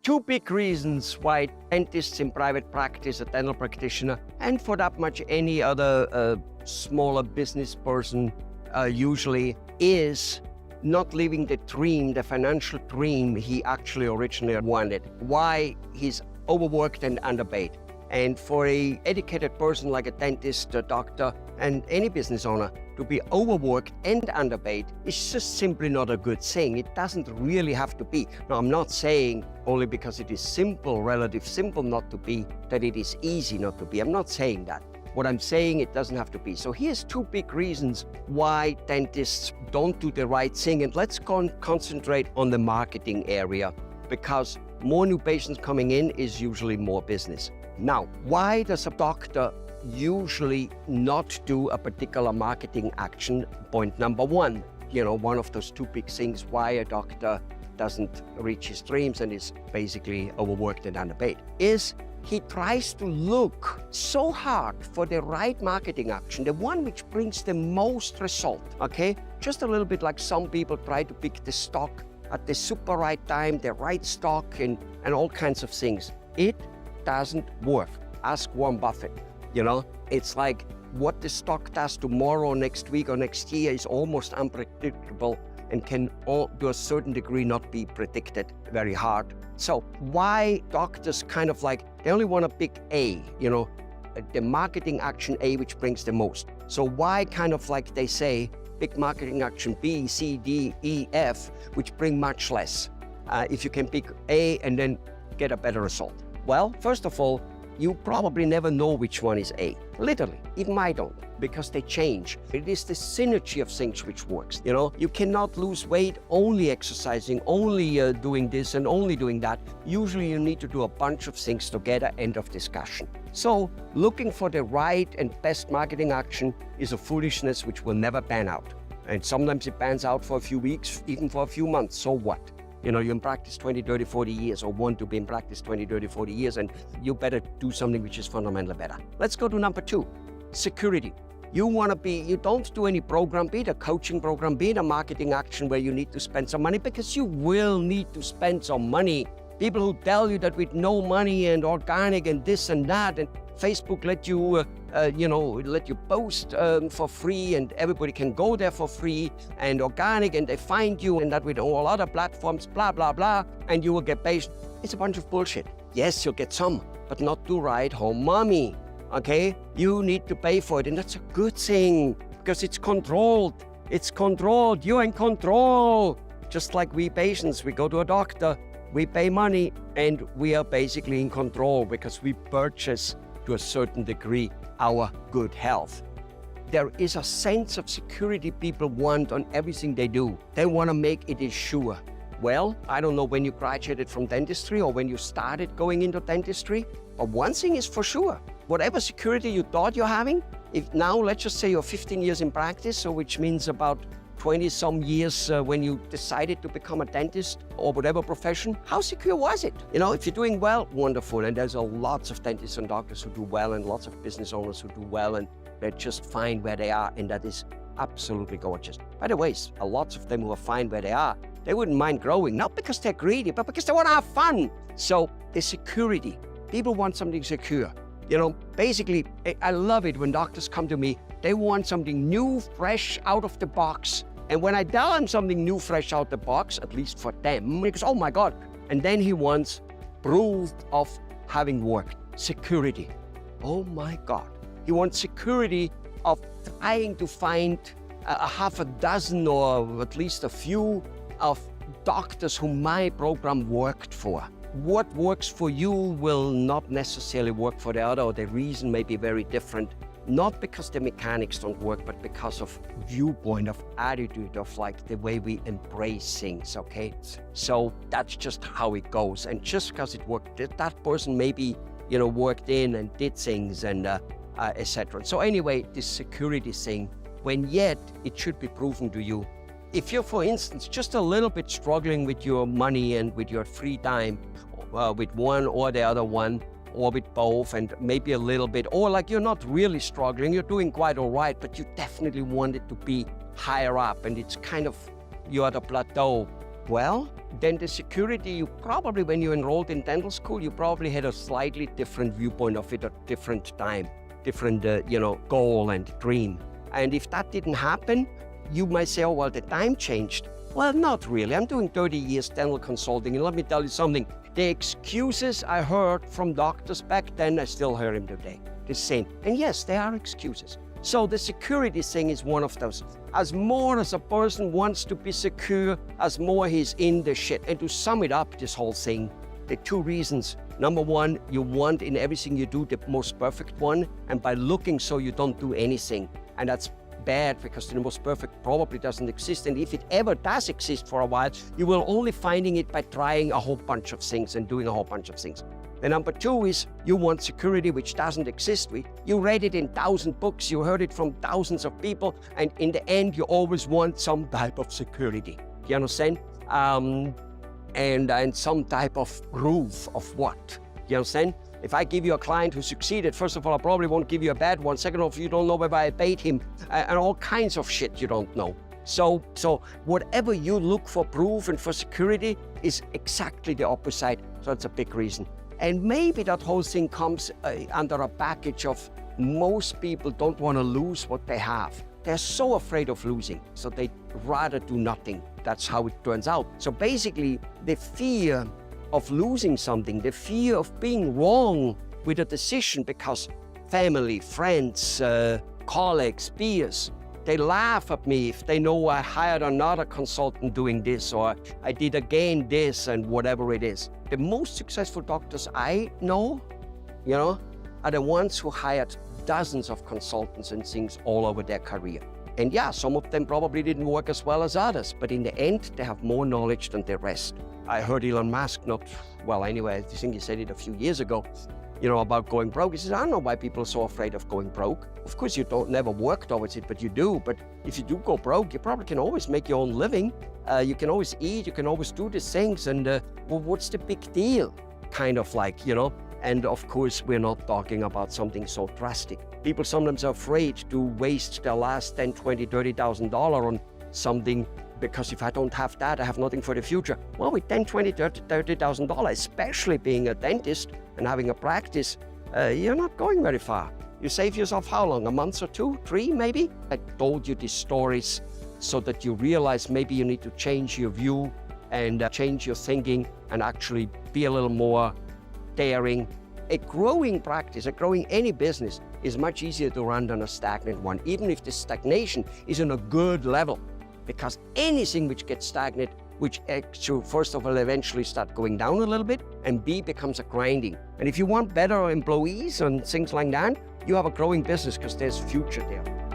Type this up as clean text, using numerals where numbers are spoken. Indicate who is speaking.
Speaker 1: Two big reasons why dentists in private practice, a dental practitioner, and for that much any other smaller business person usually is not living the dream, the financial dream he actually originally wanted. Why he's overworked and underpaid. And for an educated person like a dentist, a doctor, and any business owner to be overworked and underpaid is just simply not a good thing. It doesn't really have to be. Now, I'm not saying only because it is simple, relative simple not to be, that it is easy not to be. I'm not saying that. What I'm saying, it doesn't have to be. So here's two big reasons why dentists don't do the right thing. And let's concentrate on the marketing area, because more new patients coming in is usually more business. Now, why does a doctor usually not do a particular marketing action? Point number one, one of those two big things why a doctor doesn't reach his dreams and is basically overworked and underpaid is he tries to look so hard for the right marketing action, the one which brings the most result, okay? Just a little bit like some people try to pick the stock at the super right time, the right stock and all kinds of things. It doesn't work. Ask Warren Buffett. It's like what the stock does tomorrow, next week, or next year is almost unpredictable and can to a certain degree not be predicted very hard. So why doctors they only want a big A, the marketing action A, which brings the most. So why they say big marketing action B, C, D, E, F, which bring much less, if you can pick A and then get a better result? Well, first of all, you probably never know which one is A. Literally, even I don't, because they change. It is the synergy of things which works. You cannot lose weight only exercising, only doing this and only doing that. Usually you need to do a bunch of things together, end of discussion. So looking for the right and best marketing action is a foolishness which will never pan out. And sometimes it pans out for a few weeks, even for a few months, so what? You're in practice 20, 30, 40 years, or want to be in practice 20, 30, 40 years, and you better do something which is fundamentally better. Let's go to number two, security. You don't do any program, be it a coaching program, be it a marketing action where you need to spend some money, because you will need to spend some money. People who tell you that with no money and organic and this and that, and Facebook let you post for free and everybody can go there for free, and organic, and they find you, and that with all other platforms, blah, blah, blah, and you will get paid. It's a bunch of bullshit. Yes, you'll get some, but not to ride home mommy, okay? You need to pay for it, and that's a good thing because it's controlled. It's controlled. You're in control. Just like we patients, we go to a doctor, we pay money, and we are basically in control because we purchase to a certain degree our good health. There is a sense of security people want on everything they do. They want to make it sure. Well, I don't know when you graduated from dentistry or when you started going into dentistry, but one thing is for sure. Whatever security you thought you're having, if now let's just say you're 15 years in practice, so which means about 20-some years when you decided to become a dentist or whatever profession, how secure was it? If you're doing well, wonderful. And there's lots of dentists and doctors who do well, and lots of business owners who do well, and they're just fine where they are, and that is absolutely gorgeous. By the way, lots of them who are fine where they are, they wouldn't mind growing, not because they're greedy, but because they want to have fun. So the security, people want something secure. Basically, I love it when doctors come to me. They want something new, fresh, out of the box. And when I tell them something new, fresh out the box, at least for them, because, oh my God. And then he wants proof of having worked. Security. Oh my God. He wants security of trying to find a half a dozen or at least a few of doctors whom my program worked for. What works for you will not necessarily work for the other, or the reason may be very different. Not because the mechanics don't work, but because of viewpoint, of attitude, of the way we embrace things, okay? So that's just how it goes. And just because it worked, that person maybe, worked in and did things and etc. So anyway, this security thing, when yet it should be proven to you. If you're, for instance, just a little bit struggling with your money and with your free time, with one or the other one, or with both, and maybe a little bit, or you're not really struggling, you're doing quite all right, but you definitely want it to be higher up, and it's you're at a plateau, well, then the security, you probably, when you enrolled in dental school, you probably had a slightly different viewpoint of it at different time, different, goal and dream. And if that didn't happen, you might say, oh, well, the time changed. Well, not really. I'm doing 30 years dental consulting, and let me tell you something. The excuses I heard from doctors back then, I still hear them today. The same. And yes, there are excuses. So the security thing is one of those. As more as a person wants to be secure, as more he's in the shit. And to sum it up, this whole thing, the two reasons. Number one, you want in everything you do the most perfect one, and by looking so you don't do anything. And that's bad because the most perfect probably doesn't exist. And if it ever does exist for a while, you will only finding it by trying a whole bunch of things and doing a whole bunch of things. The number two is you want security, which doesn't exist. You read it in 1,000 books, you heard it from thousands of people, and in the end, you always want some type of security. You understand? And some type of proof of what? You understand? If I give you a client who succeeded, first of all, I probably won't give you a bad one. Second of all, you don't know whether I paid him, and all kinds of shit you don't know. So whatever you look for proof and for security is exactly the opposite. So it's a big reason. And maybe that whole thing comes under a package of most people don't want to lose what they have. They're so afraid of losing, so they rather do nothing. That's how it turns out. So basically, the fear of losing something, the fear of being wrong with a decision, because family, friends, colleagues, peers, they laugh at me if they know I hired another consultant doing this, or I did again this, and whatever it is. The most successful doctors I know, are the ones who hired dozens of consultants and things all over their career. And yeah, some of them probably didn't work as well as others, but in the end, they have more knowledge than the rest. I heard Elon Musk I think he said it a few years ago, about going broke. He says, I don't know why people are so afraid of going broke. Of course, you never work towards it, but you do. But if you do go broke, you probably can always make your own living. You can always eat, you can always do these things. And well, what's the big deal? Kind of like, And of course, we're not talking about something so drastic. People sometimes are afraid to waste their last $10,000, $20,000, $30,000 on something, because if I don't have that, I have nothing for the future. Well, with $10,000, $20,000, $30,000, especially being a dentist and having a practice, you're not going very far. You save yourself how long? A month or two, 3 maybe? I told you these stories so that you realize maybe you need to change your view and change your thinking and actually be a little more daring. A growing practice, growing any business is much easier to run than a stagnant one, even if the stagnation is on a good level. Because anything which gets stagnant, which actually, first of all, eventually start going down a little bit, and B, becomes a grinding. And if you want better employees and things like that, you have a growing business because there's future there.